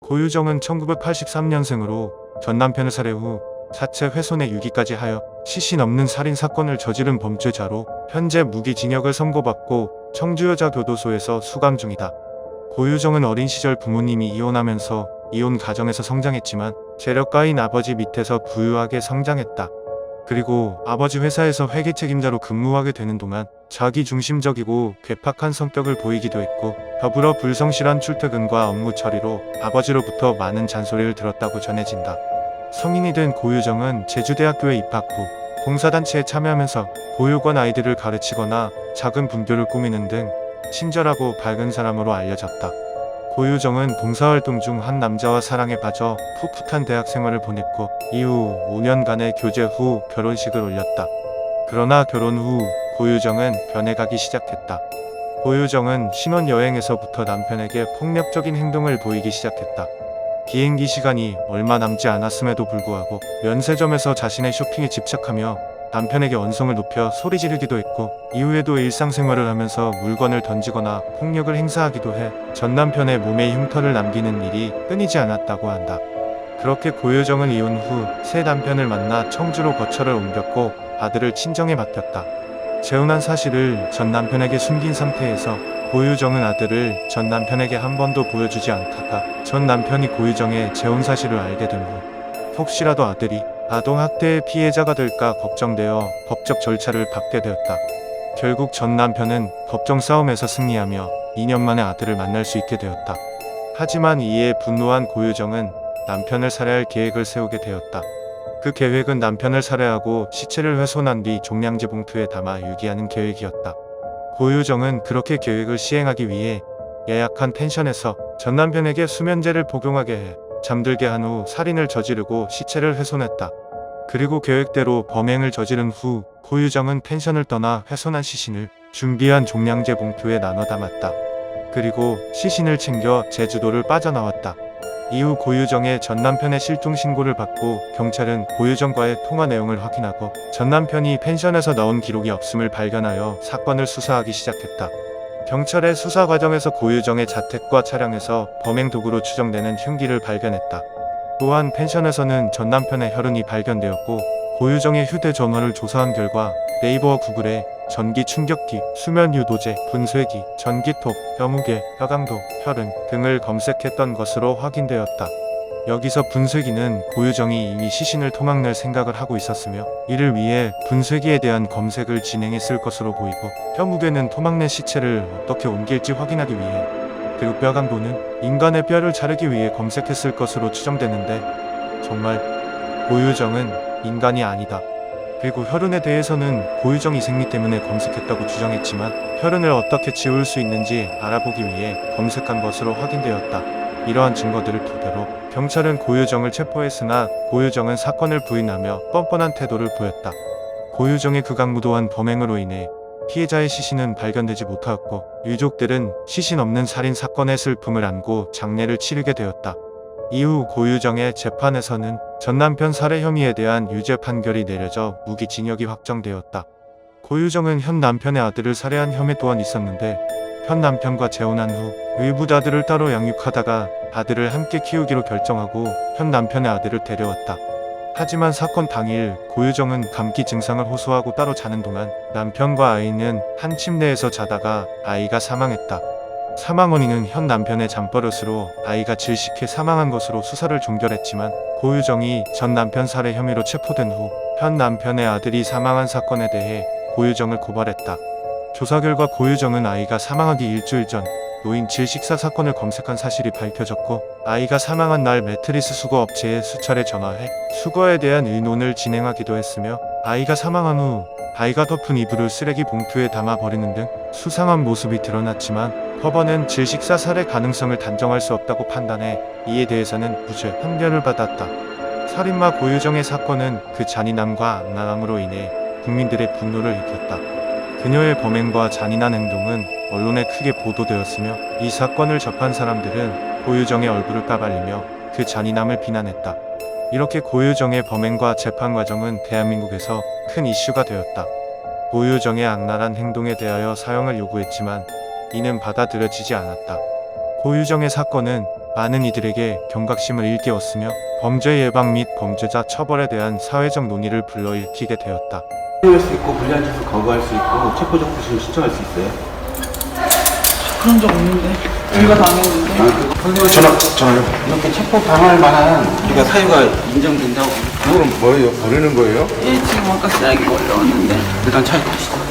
고유정은 1983년생으로 전 남편을 살해 후 사체 훼손의 유기까지 하여 시신 없는 살인 사건을 저지른 범죄자로 현재 무기징역을 선고받고 청주여자교도소에서 수감 중이다. 고유정은 어린 시절 부모님이 이혼하면서 이혼 가정에서 성장했지만 재력가인 아버지 밑에서 부유하게 성장했다. 그리고 아버지 회사에서 회계 책임자로 근무하게 되는 동안 자기중심적이고 괴팍한 성격을 보이기도 했고, 더불어 불성실한 출퇴근과 업무 처리로 아버지로부터 많은 잔소리를 들었다고 전해진다. 성인이 된 고유정은 제주대학교에 입학 후 봉사단체에 참여하면서 보육원 아이들을 가르치거나 작은 분교를 꾸미는 등 친절하고 밝은 사람으로 알려졌다. 고유정은 봉사활동 중 한 남자와 사랑에 빠져 풋풋한 대학 생활을 보냈고, 이후 5년간의 교제 후 결혼식을 올렸다. 그러나 결혼 후 고유정은 변해가기 시작했다. 고유정은 신혼여행에서부터 남편에게 폭력적인 행동을 보이기 시작했다. 비행기 시간이 얼마 남지 않았음에도 불구하고 면세점에서 자신의 쇼핑에 집착하며 남편에게 언성을 높여 소리 지르기도 했고, 이후에도 일상생활을 하면서 물건을 던지거나 폭력을 행사하기도 해 전 남편의 몸에 흉터를 남기는 일이 끊이지 않았다고 한다. 그렇게 고유정은 이혼 후 새 남편을 만나 청주로 거처를 옮겼고 아들을 친정에 맡겼다. 재혼한 사실을 전 남편에게 숨긴 상태에서 고유정은 아들을 전 남편에게 한 번도 보여주지 않다가 전 남편이 고유정의 재혼 사실을 알게 된 후 혹시라도 아들이 아동학대의 피해자가 될까 걱정되어 법적 절차를 밟게 되었다. 결국 전 남편은 법정 싸움에서 승리하며 2년 만에 아들을 만날 수 있게 되었다. 하지만 이에 분노한 고유정은 남편을 살해할 계획을 세우게 되었다. 그 계획은 남편을 살해하고 시체를 훼손한 뒤 종량제 봉투에 담아 유기하는 계획이었다. 고유정은 그렇게 계획을 시행하기 위해 예약한 펜션에서 전 남편에게 수면제를 복용하게 해 잠들게 한 후 살인을 저지르고 시체를 훼손했다. 그리고 계획대로 범행을 저지른 후 고유정은 펜션을 떠나 훼손한 시신을 준비한 종량제 봉투에 나눠 담았다. 그리고 시신을 챙겨 제주도를 빠져나왔다. 이후 고유정의 전 남편의 실종 신고를 받고 경찰은 고유정과의 통화 내용을 확인하고 전 남편이 펜션에서 나온 기록이 없음을 발견하여 사건을 수사하기 시작했다. 경찰의 수사 과정에서 고유정의 자택과 차량에서 범행 도구로 추정되는 흉기를 발견했다. 또한 펜션에서는 전 남편의 혈흔이 발견되었고, 고유정의 휴대전화를 조사한 결과 네이버와 구글에 전기 충격기, 수면 유도제, 분쇄기, 전기톱, 혀무게, 혀강도, 혈흔 등을 검색했던 것으로 확인되었다. 여기서 분쇄기는 고유정이 이미 시신을 토막낼 생각을 하고 있었으며 이를 위해 분쇄기에 대한 검색을 진행했을 것으로 보이고, 혀무게는 토막낸 시체를 어떻게 옮길지 확인하기 위해, 그리고 뼈강도는 인간의 뼈를 자르기 위해 검색했을 것으로 추정되는데 정말 고유정은 인간이 아니다. 그리고 혈흔에 대해서는 고유정이 생리 때문에 검색했다고 주장했지만 혈흔을 어떻게 지울 수 있는지 알아보기 위해 검색한 것으로 확인되었다. 이러한 증거들을 토대로 경찰은 고유정을 체포했으나 고유정은 사건을 부인하며 뻔뻔한 태도를 보였다. 고유정의 극악무도한 범행으로 인해 피해자의 시신은 발견되지 못하였고, 유족들은 시신 없는 살인 사건의 슬픔을 안고 장례를 치르게 되었다. 이후 고유정의 재판에서는 전 남편 살해 혐의에 대한 유죄 판결이 내려져 무기징역이 확정되었다. 고유정은 현 남편의 아들을 살해한 혐의 또한 있었는데, 현 남편과 재혼한 후 의붓아들을 따로 양육하다가 아들을 함께 키우기로 결정하고 현 남편의 아들을 데려왔다. 하지만 사건 당일 고유정은 감기 증상을 호소하고 따로 자는 동안 남편과 아이는 한 침대에서 자다가 아이가 사망했다. 사망 원인은 현 남편의 잠버릇으로 아이가 질식해 사망한 것으로 수사를 종결했지만, 고유정이 전 남편 살해 혐의로 체포된 후 현 남편의 아들이 사망한 사건에 대해 고유정을 고발했다. 조사 결과 고유정은 아이가 사망하기 일주일 전 노인 질식사 사건을 검색한 사실이 밝혀졌고, 아이가 사망한 날 매트리스 수거 업체에 수차례 전화해 수거에 대한 의논을 진행하기도 했으며, 아이가 사망한 후 아이가 덮은 이불을 쓰레기 봉투에 담아 버리는 등 수상한 모습이 드러났지만 법원은 질식사 살해 가능성을 단정할 수 없다고 판단해 이에 대해서는 무죄 판결을 받았다. 살인마 고유정의 사건은 그 잔인함과 악랄함으로 인해 국민들의 분노를 일으켰다. 그녀의 범행과 잔인한 행동은 언론에 크게 보도되었으며, 이 사건을 접한 사람들은 고유정의 얼굴을 까발리며 그 잔인함을 비난했다. 이렇게 고유정의 범행과 재판 과정은 대한민국에서 큰 이슈가 되었다. 고유정의 악랄한 행동에 대하여 사형을 요구했지만 이는 받아들여지지 않았다. 고유정의 사건은 많은 이들에게 경각심을 일깨웠으며 범죄 예방 및 범죄자 처벌에 대한 사회적 논의를 불러일으키게 되었다. 할 수 있고 불리한 짓을 거부할 수 있고 체포적 부심을 신청할 수 있어요. 그런 적 없는데 우리가 당했는데 전화요. 이렇게 체포 당할 만한 우리가 사유가 인정된다고. 그거는 뭐예요? 버리는 거예요? 예 지금 아까 쓰레기 걸려왔는데 일단 차에 타시죠.